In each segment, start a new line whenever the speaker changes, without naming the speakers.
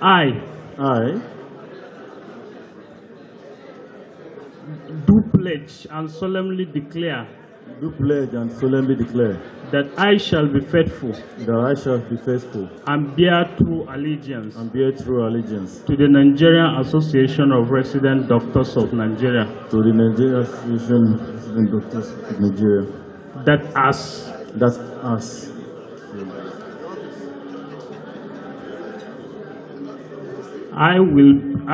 I
I
do pledge and solemnly declare
do pledge and solemnly declare
that I shall be faithful
that I shall be faithful
and bear true allegiance
and bear true allegiance
to the Nigerian Association of Resident Doctors of Nigeria,
to the Nigerian Association of Resident Doctors of Nigeria,
that as I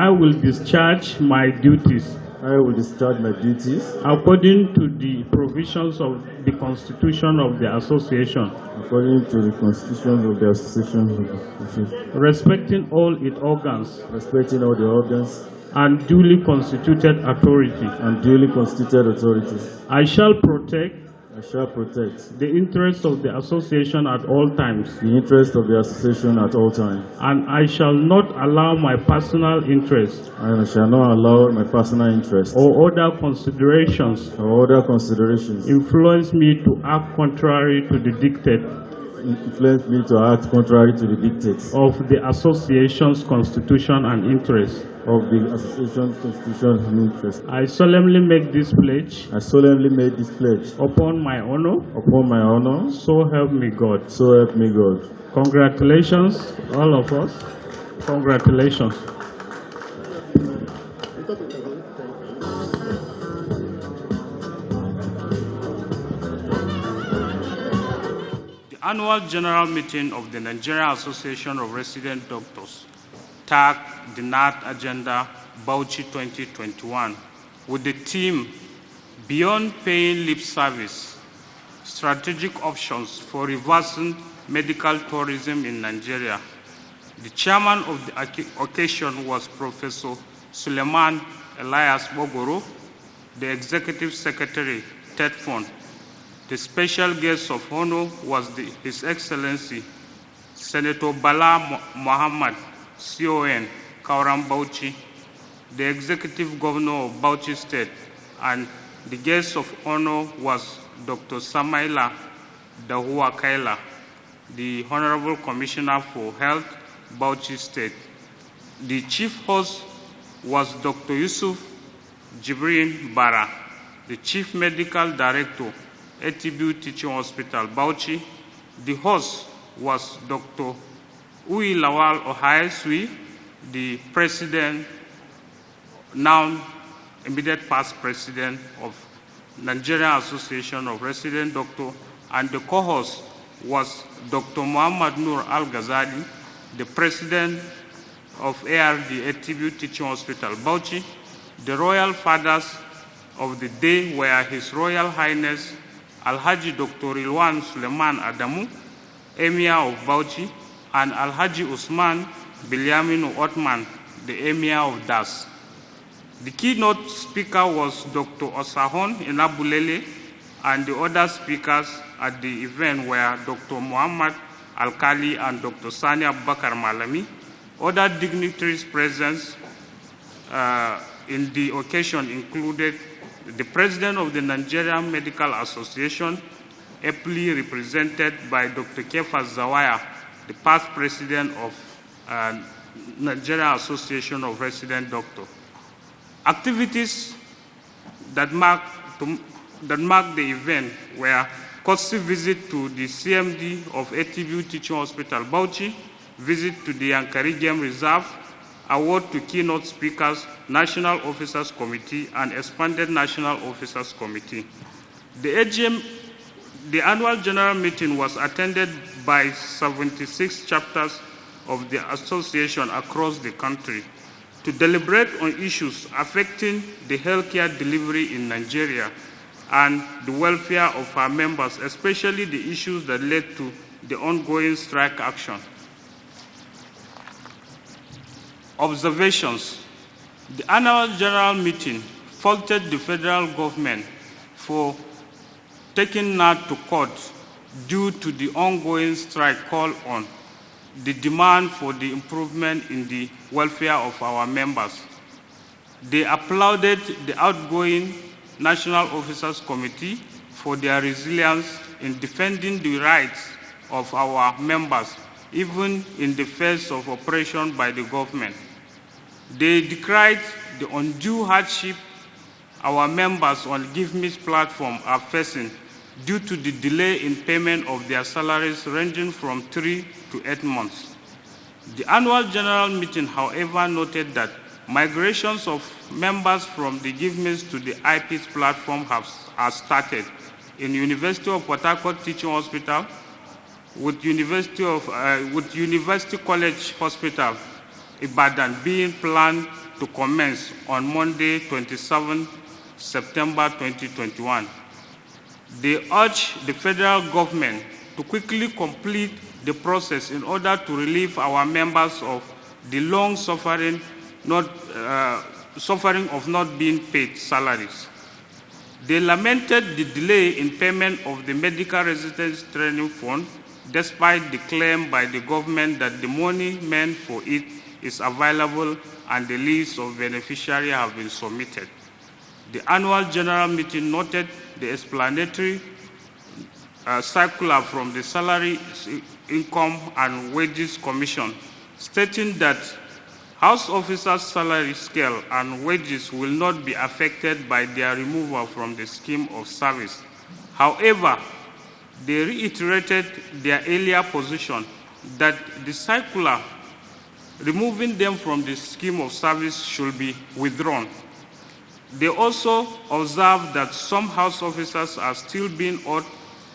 will discharge my duties
I will discharge my duties
according to the provisions of the Constitution of the Association,
according to the Constitution of the Association,
respecting all its organs
respecting all the organs
and duly constituted authority.
and duly constituted authorities.
I shall protect
I shall protect
the interests of the association at all times,
the interest of the association at all times,
and I shall not allow my personal interest
and I shall not allow my personal interest
or other considerations
or other considerations
influence me to act contrary to the dictate
influence me to act contrary to the dictates
of the association's constitution and interests.
of the association's constitution and interest.
I solemnly make this pledge
I solemnly made this pledge
upon my honor,
upon my honor,
so help me God.
so help me God.
Congratulations, all of us. Congratulations. The annual general meeting of the Nigerian Association of Resident Doctors tagged the NARD Agenda Bauchi 2021 with the theme Beyond Paying Lip Service, Strategic Options for Reversing Medical Tourism in Nigeria. The chairman of the occasion was Professor Suleiman Elias Bogoro, the executive secretary, TEDFON. The special guest of honor was His Excellency Senator Bala Muhammad, CON, Kauram Bauchi, the executive governor of Bauchi State, and the guest of honor was Dr. Samaila Dahua Kaila, the Honorable Commissioner for Health, Bauchi State. The chief host was Dr. Yusuf Jibrin Bara, the Chief Medical Director, ATBU Teaching Hospital, Bauchi. The host was Dr. Ui Lawal Ohaesui, the president, now immediate past president of Nigerian Association of Resident Doctors, and the co-host was Dr. Muhammad Nur Al-Ghazali, the president of ARD ATBU Teaching Hospital, Bauchi. The royal fathers of the day were His Royal Highness Alhaji Dr. Ilwan Suleiman Adamu, Emir of Bauchi, and Alhaji Usman Bilyaminu Otman, the Emir of Das. The keynote speaker was Dr. Osahon Inabulele, and the other speakers at the event were Dr. Muhammad Alkali and Dr. Sani Abubakar Malami. Other dignitaries present in the occasion included the president of the Nigerian Medical Association, ably represented by Dr. Kefa Zawaya, the past president of Nigerian Association of Resident Doctors. Activities that marked the event were courtesy visit to the CMD of ATBU Teaching Hospital, Bauchi, visit to the Yankari Game Reserve, award to keynote speakers, National Officers Committee, and expanded National Officers Committee. The annual general meeting was attended by 76 chapters of the association across the country to deliberate on issues affecting the healthcare delivery in Nigeria and the welfare of our members, especially the issues that led to the ongoing strike action. Observations. The annual general meeting faulted the federal government for taking NARD to court due to the ongoing strike call on the demand for the improvement in the welfare of our members. They applauded the outgoing National Officers Committee for their resilience in defending the rights of our members even in the face of oppression by the government. They decried the undue hardship our members on Give Me's platform are facing due to the delay in payment of their salaries ranging from 3 to 8 months. The annual general meeting, however, noted that migrations of members from the Give Me's to the IP's platform have started in University of Port Harcourt Teaching Hospital, with University College Hospital, Ibadan, being planned to commence on Monday, 27 September 2021. They urge the federal government to quickly complete the process in order to relieve our members of the long suffering of not being paid salaries. They lamented the delay in payment of the medical residence training fund, despite the claim by the government that the money meant for it is available and the list of beneficiaries have been submitted. The annual general meeting noted the explanatory circular from the Salary, Income and Wages Commission, stating that House officers' salary scale and wages will not be affected by their removal from the scheme of service. However, they reiterated their earlier position that the circular removing them from the scheme of service should be withdrawn. They also observed that some House officers are still being owed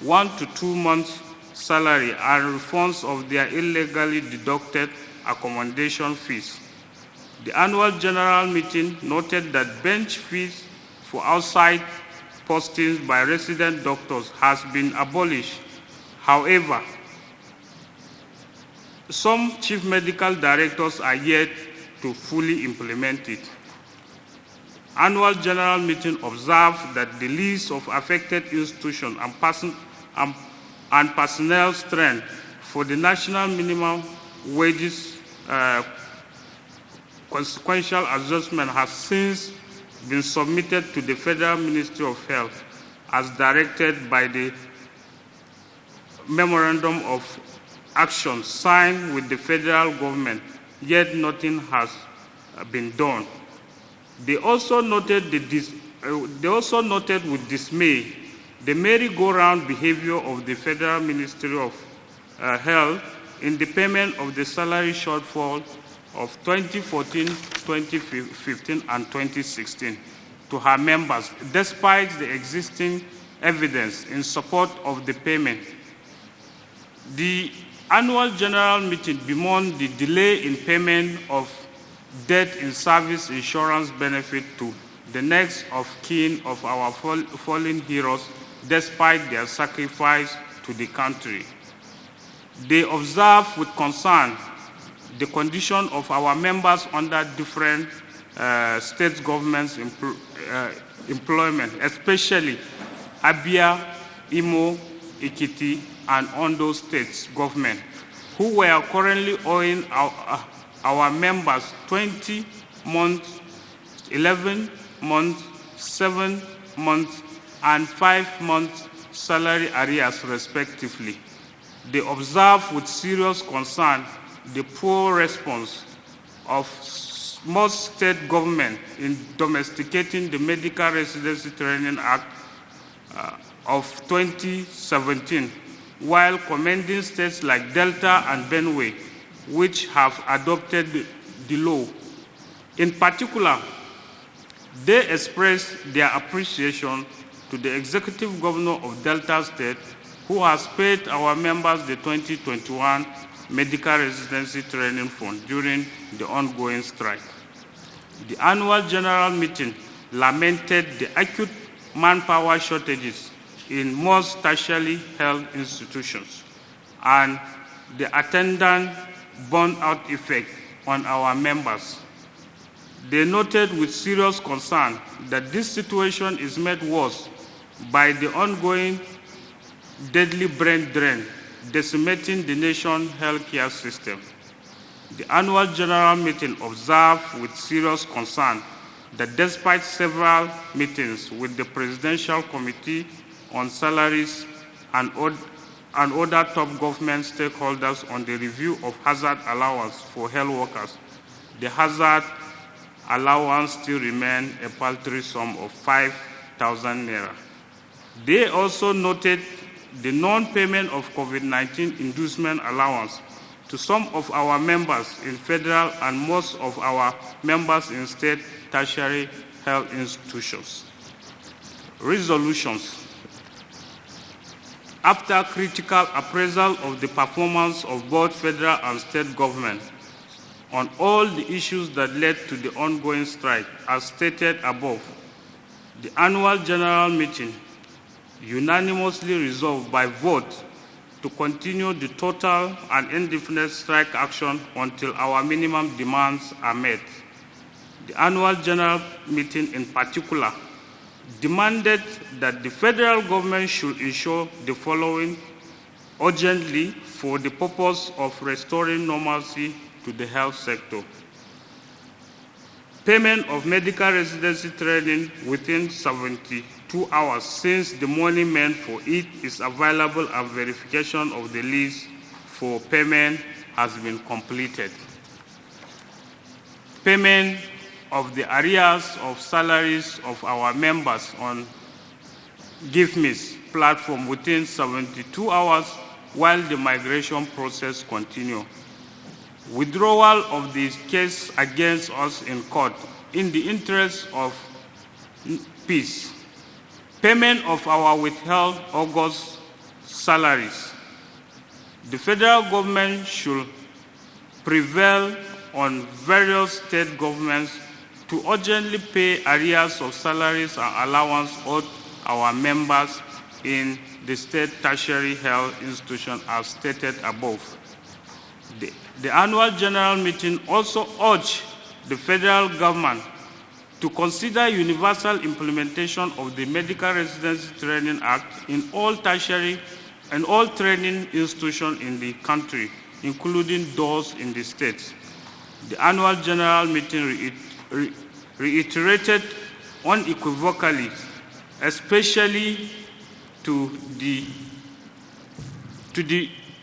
1 to 2 months' salary and refunds of their illegally deducted accommodation fees. The annual general meeting noted that bench fees for outside postings by resident doctors has been abolished. However, some chief medical directors are yet to fully implement it. Annual general meeting observed that the list of affected institutions and personnel strength for the national minimum wages consequential adjustment has since been submitted to the Federal Ministry of Health as directed by the Memorandum of Action signed with the federal government, yet nothing has been done. They also noted with dismay the merry-go-round behavior of the Federal Ministry of Health in the payment of the salary shortfall of 2014, 2015, and 2016 to her members, despite the existing evidence in support of the payment. The annual general meeting bemoaned the delay in payment of death in service insurance benefit to the next of kin of our fallen heroes, despite their sacrifice to the country. They observe with concern the condition of our members under different state governments' employment, especially Abia, Imo, Ekiti, and Ondo states government, who were currently owing our members 20 months, 11 months, 7 months, and 5 months salary arrears, respectively. They observe with serious concern the poor response of most state governments in domesticating the Medical Residency Training Act of 2017, while commending states like Delta and Benue, which have adopted the law. In particular, they expressed their appreciation to the executive governor of Delta State, who has paid our members the 2021 Medical Residency Training Fund during the ongoing strike. The annual general meeting lamented the acute manpower shortages in most tertiary health institutions and the attendant burnout effect on our members. They noted with serious concern that this situation is made worse by the ongoing deadly brain drain decimating the nation's healthcare system. The annual general meeting observed with serious concern that despite several meetings with the Presidential Committee on Salaries and and other top government stakeholders on the review of hazard allowance for health workers. The hazard allowance still remains a paltry sum of 5,000 naira. They also noted the non-payment of COVID-19 inducement allowance to some of our members in federal and most of our members in state tertiary health institutions. Resolutions. After critical appraisal of the performance of both federal and state government on all the issues that led to the ongoing strike, as stated above, the annual general meeting unanimously resolved by vote to continue the total and indefinite strike action until our minimum demands are met. The annual general meeting in particular demanded that the federal government should ensure the following urgently for the purpose of restoring normalcy to the health sector. Payment of medical residency training within 72 hours since the money meant for it is available and verification of the list for payment has been completed. Payment of the arrears of salaries of our members on GiveMe's platform within 72 hours while the migration process continues. Withdrawal of the case against us in court in the interest of peace. Payment of our withheld August salaries. The federal government should prevail on various state governments to urgently pay arrears of salaries and allowance owed our members in the state tertiary health institution as stated above. The annual general meeting also urged the federal government to consider universal implementation of the Medical Residency Training Act in all tertiary and all training institutions in the country, including those in the states. The annual general meeting reiterated unequivocally, especially to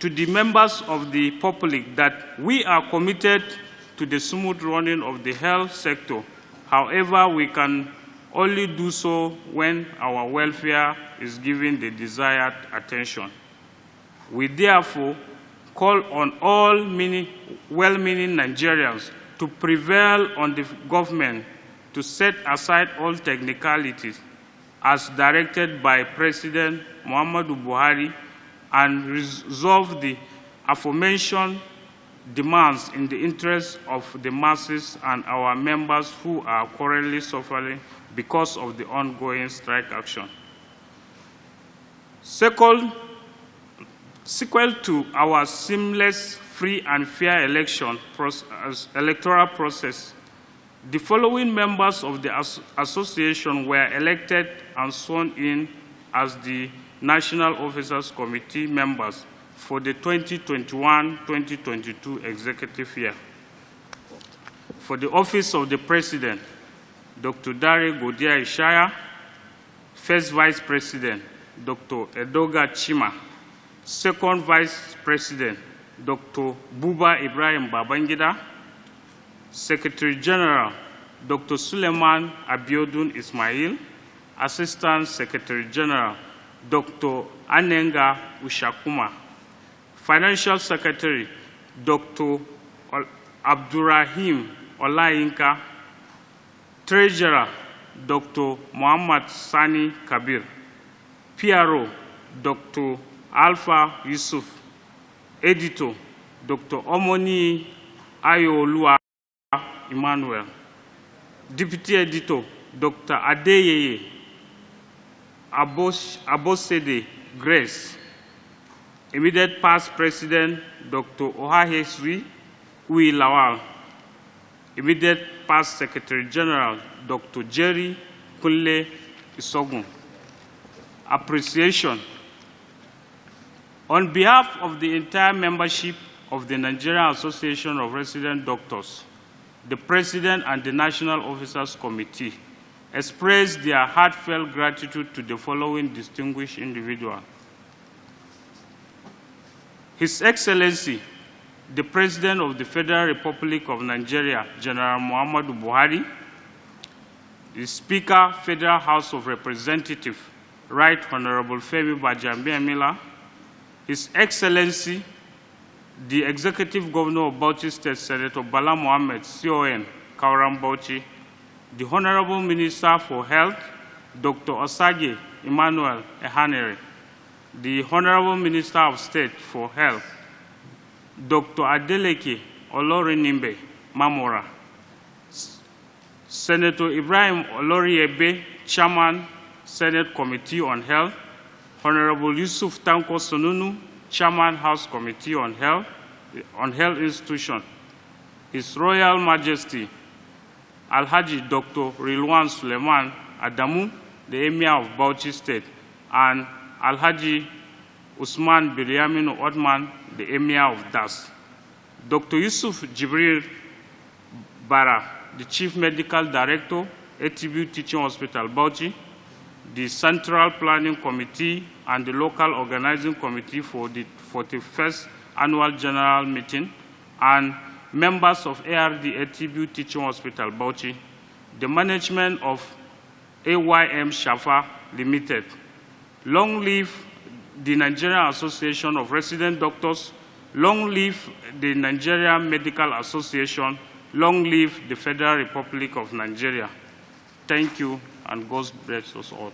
the members of the public, that we are committed to the smooth running of the health sector. However, we can only do so when our welfare is given the desired attention. We therefore call on all well-meaning Nigerians to prevail on the government to set aside all technicalities as directed by President Muhammadu Buhari and resolve the aforementioned demands in the interest of the masses and our members who are currently suffering because of the ongoing strike action. Second, sequel to our seamless, free and fair electoral process, the following members of the association were elected and sworn in as the National Officers Committee members for the 2021-2022 executive year. For the office of the President, Dr. Dare Godia Ishaya. First Vice President, Dr. Edoga Chima. Second Vice President, Dr. Buba Ibrahim Babangida. Secretary General, Dr. Suleiman Abiodun Ismail. Assistant Secretary General, Dr. Anenga Ushakuma. Financial Secretary, Dr. Abdurrahim Olayinka. Treasurer, Dr. Muhammad Sani Kabir. PRO, Dr. Alpha Yusuf. Editor, Dr. Omoni Ayolua Emmanuel. Deputy Editor, Dr. Adeyeye Abosede Grace. Immediate past President, Dr. Ohaheswi Ui Lawal. Immediate past Secretary General, Dr. Jerry Kunle Isogun. Appreciation. On behalf of the entire membership of the Nigerian Association of Resident Doctors, the President and the National Officers Committee express their heartfelt gratitude to the following distinguished individuals: His Excellency, the President of the Federal Republic of Nigeria, General Muhammadu Buhari, the Speaker, Federal House of Representatives, Right Honorable Femi Gbajabiamila, His Excellency, the Executive Governor of Bauchi State, Senator Bala Mohammed, CON, Kauram Bauchi, the Honorable Minister for Health, Dr. Osage Emmanuel Ehanere, the Honorable Minister of State for Health, Dr. Adeleke Olorinimbe Mamora, Senator Ibrahim Oloriebe, Chairman, Senate Committee on Health, Honorable Yusuf Tanko Sonunu, Chairman, House Committee on Health Institution, His Royal Majesty Alhaji Dr. Rilwan Suleiman Adamu, the Emir of Bauchi State, and Alhaji Usman Biryaminu Othman, the Emir of Das. Dr. Yusuf Jibril Bara, the Chief Medical Director, ATB Teaching Hospital, Bauchi, the Central Planning Committee and the Local Organizing Committee for the 41st Annual General Meeting, and members of ARD ATB Teaching Hospital, Bauchi, the management of AYM Shafa Limited. Long live the Nigerian Association of Resident Doctors, long live the Nigerian Medical Association, long live the Federal Republic of Nigeria. Thank you, and God bless us all.